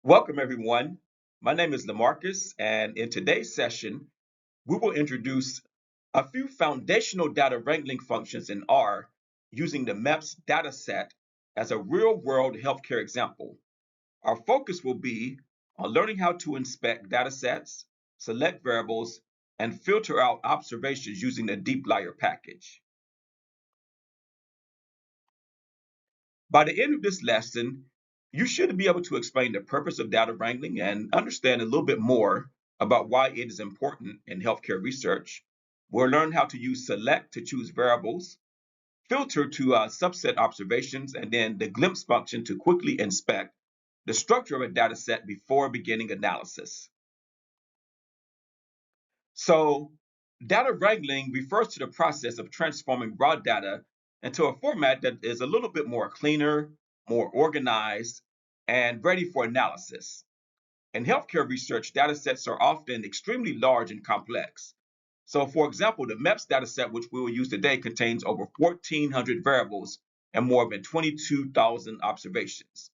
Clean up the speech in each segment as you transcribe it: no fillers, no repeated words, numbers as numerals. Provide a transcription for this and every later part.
Welcome, everyone. My name is Lamarcus, and in today's session, we will introduce a few foundational data wrangling functions in R using the MEPS dataset as a real-world healthcare example. Our focus will be on learning how to inspect datasets, select variables, and filter out observations using the dplyr package. By the end of this lesson, you should be able to explain the purpose of data wrangling and understand a little bit more about why it is important in healthcare research. We'll learn how to use select to choose variables, filter to subset observations, and then the glimpse function to quickly inspect the structure of a data set before beginning analysis. So, data wrangling refers to the process of transforming raw data into a format that is a little bit more cleaner, more organized, and ready for analysis. In healthcare research, data sets are often extremely large and complex. So, for example, the MEPS dataset, which we will use today, contains over 1,400 variables and more than 22,000 observations.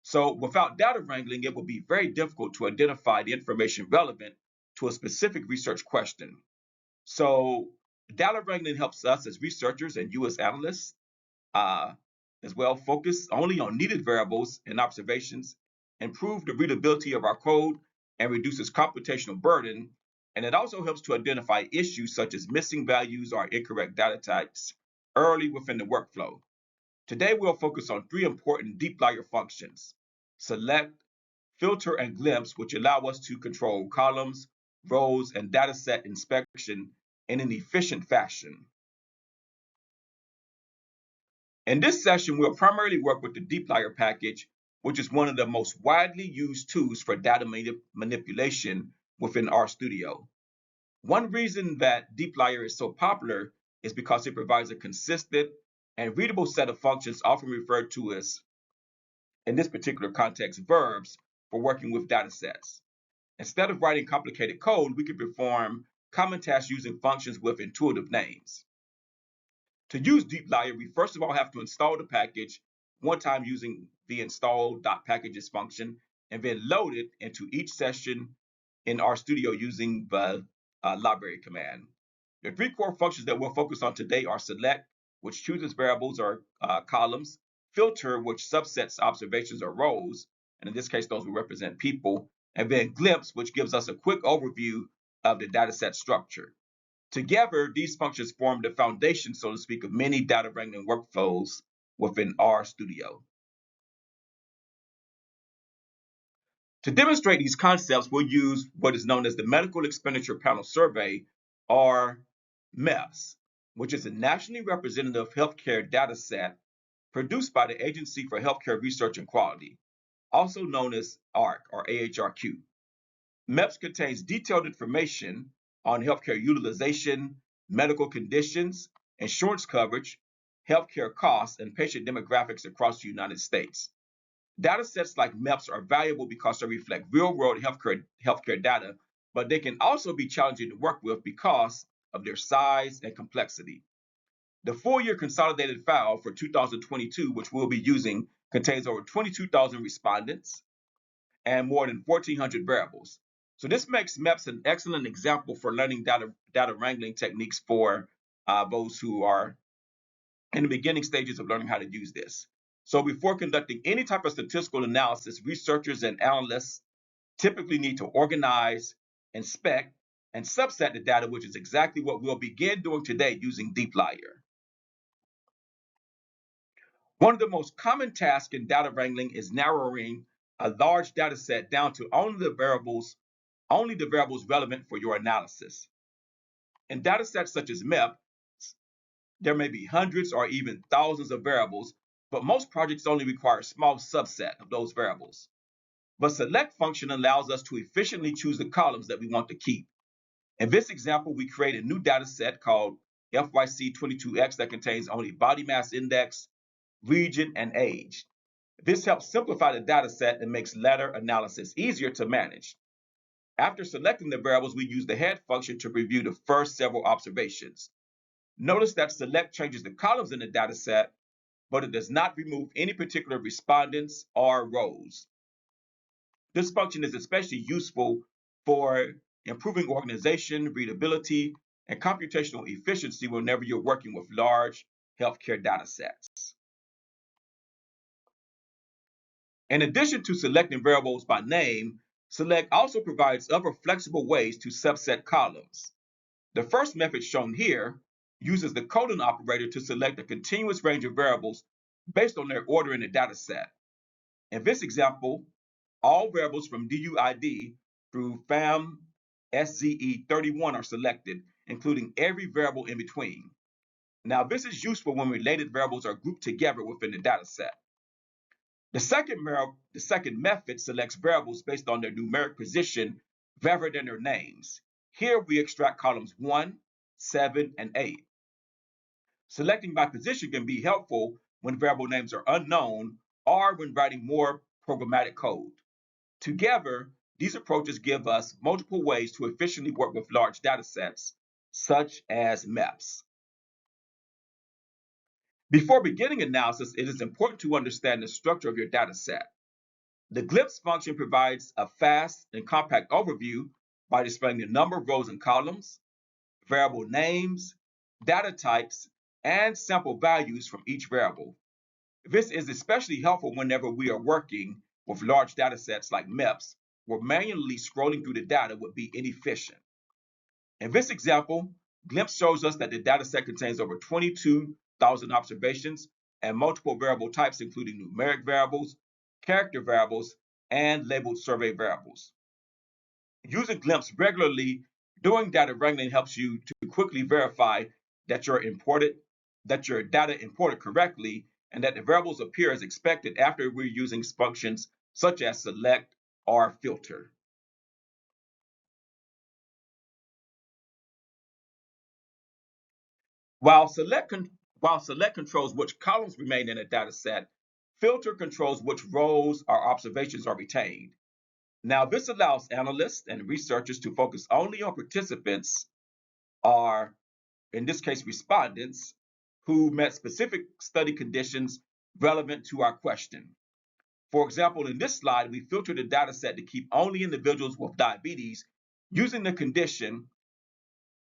So, without data wrangling, it would be very difficult to identify the information relevant to a specific research question. So, data wrangling helps us as researchers and you as analysts uh, as well focus only on needed variables and observations, improve the readability of our code, and reduces computational burden. And it also helps to identify issues such as missing values or incorrect data types early within the workflow. Today, we'll focus on three important dplyr functions: select, filter, and glimpse, which allow us to control columns, rows, and dataset inspection in an efficient fashion. In this session, we'll primarily work with the dplyr package, which is one of the most widely used tools for data manipulation within RStudio. One reason that dplyr is so popular is because it provides a consistent and readable set of functions, often referred to as, in this particular context, verbs, for working with datasets. Instead of writing complicated code, we can perform common tasks using functions with intuitive names. To use dplyr, we first of all have to install the package one time using the install.packages function, and then load it into each session in RStudio using the library command. The three core functions that we'll focus on today are select, which chooses variables or columns, filter, which subsets observations or rows, and in this case, those will represent people, and then glimpse, which gives us a quick overview of the dataset structure. Together, these functions form the foundation, so to speak, of many data wrangling workflows within RStudio. To demonstrate these concepts, we'll use what is known as the Medical Expenditure Panel Survey, or MEPS, which is a nationally representative healthcare data set produced by the Agency for Healthcare Research and Quality, also known as AHRQ or AHRQ. MEPS contains detailed information on healthcare utilization, medical conditions, insurance coverage, healthcare costs, and patient demographics across the United States. Data sets like MEPS are valuable because they reflect real-world healthcare data, but they can also be challenging to work with because of their size and complexity. The full-year consolidated file for 2022, which we'll be using, contains over 22,000 respondents and more than 1,400 variables. So this makes MEPS an excellent example for learning data wrangling techniques for those who are in the beginning stages of learning how to use this. So before conducting any type of statistical analysis, researchers and analysts typically need to organize, inspect, and subset the data, which is exactly what we'll begin doing today using dplyr. One of the most common tasks in data wrangling is narrowing a large data set down to only the variables relevant for your analysis. In data sets such as MEP, there may be hundreds or even thousands of variables, but most projects only require a small subset of those variables. The select function allows us to efficiently choose the columns that we want to keep. In this example, we create a new data set called FYC22X that contains only body mass index, region, and age. This helps simplify the data set and makes later analysis easier to manage. After selecting the variables, we use the head function to review the first several observations. Notice that select changes the columns in the data set, but it does not remove any particular respondents or rows. This function is especially useful for improving organization, readability, and computational efficiency whenever you're working with large healthcare data sets. In addition to selecting variables by name, select also provides other flexible ways to subset columns. The first method shown here uses the colon operator to select a continuous range of variables based on their order in the data set. In this example, all variables from DUID through FAM SZE31 are selected, including every variable in between. Now, this is useful when related variables are grouped together within the data set. The second method selects variables based on their numeric position rather than their names. Here we extract columns 1, 7, and 8. Selecting by position can be helpful when variable names are unknown or when writing more programmatic code. Together, these approaches give us multiple ways to efficiently work with large data sets, such as MEPS. Before beginning analysis, it is important to understand the structure of your data set. The glimpse function provides a fast and compact overview by displaying the number of rows and columns, variable names, data types, and sample values from each variable. This is especially helpful whenever we are working with large data sets like MEPS, where manually scrolling through the data would be inefficient. In this example, Glimpse shows us that the data set contains over 22,000 observations and multiple variable types, including numeric variables, character variables, and labeled survey variables. Using Glimpse regularly during data wrangling helps you to quickly verify that your data imported correctly and that the variables appear as expected after we're using functions such as select or filter. While select controls which columns remain in a data set, filter controls which rows or observations are retained. Now, this allows analysts and researchers to focus only on participants, or in this case, respondents, who met specific study conditions relevant to our question. For example, in this slide, we filtered the data set to keep only individuals with diabetes using the condition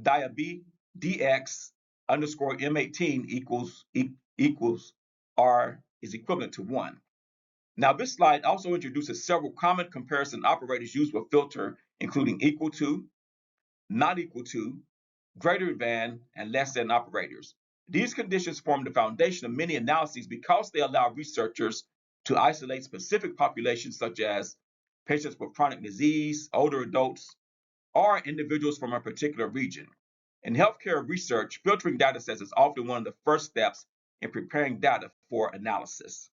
DX underscore M18 equals or is equivalent to 1. Now, this slide also introduces several common comparison operators used with filter, including equal to, not equal to, greater than, and less than operators. These conditions form the foundation of many analyses because they allow researchers to isolate specific populations such as patients with chronic disease, older adults, or individuals from a particular region. In healthcare research, filtering data sets is often one of the first steps in preparing data for analysis.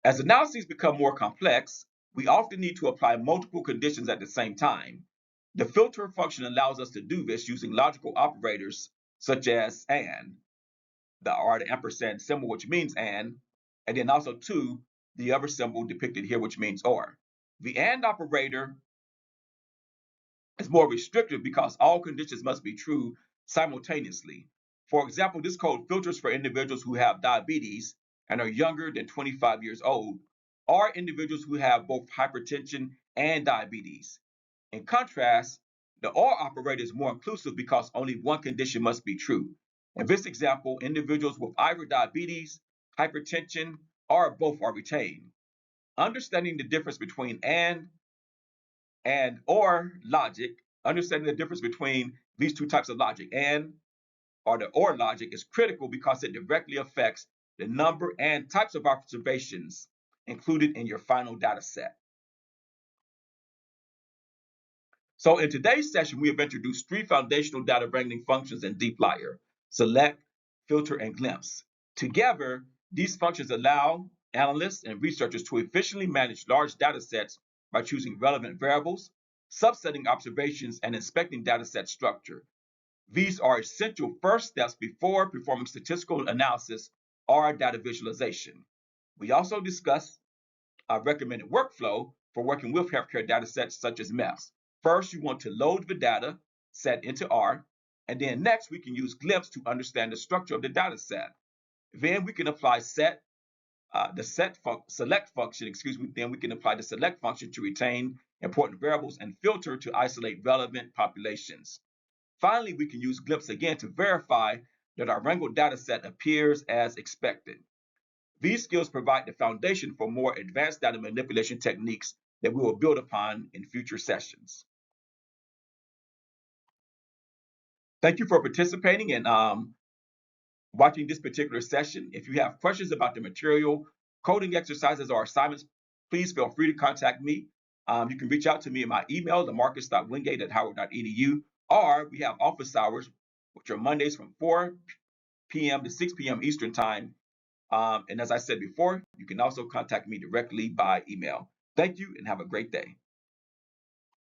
As analyses become more complex, we often need to apply multiple conditions at the same time. The filter function allows us to do this using logical operators such as and, the ampersand symbol, which means and then also to, the other symbol depicted here, which means or. The and operator is more restrictive because all conditions must be true simultaneously. For example, this code filters for individuals who have diabetes and are younger than 25 years old, or individuals who have both hypertension and diabetes. In contrast, the OR operator is more inclusive because only one condition must be true. In this example, individuals with either diabetes, hypertension, or both are retained. Understanding the difference between and or logic, understanding the difference between these two types of logic and or the or logic is critical because it directly affects the number and types of observations included in your final data set. So in today's session, we have introduced three foundational data wrangling functions in dplyr: select, filter, and glimpse. Together, these functions allow analysts and researchers to efficiently manage large data sets by choosing relevant variables, subsetting observations, and inspecting data set structure. These are essential first steps before performing statistical analysis or data visualization. We also discussed a recommended workflow for working with healthcare data sets such as MEPS. First, you want to load the data set into R, and then next we can use Glimpse to understand the structure of the data set. Then we can apply set the select function, then we can apply the select function to retain important variables and filter to isolate relevant populations. Finally, we can use GLIPS again to verify that our wrangled data set appears as expected. These skills provide the foundation for more advanced data manipulation techniques that we will build upon in future sessions. Thank you for participating and watching this particular session. If you have questions about the material, coding exercises, or assignments, please feel free to contact me. You can reach out to me in my email, lamarcus.wingate@howard.edu, or we have office hours, which are Mondays from 4 p.m. to 6 p.m. Eastern Time. And as I said before, you can also contact me directly by email. Thank you and have a great day.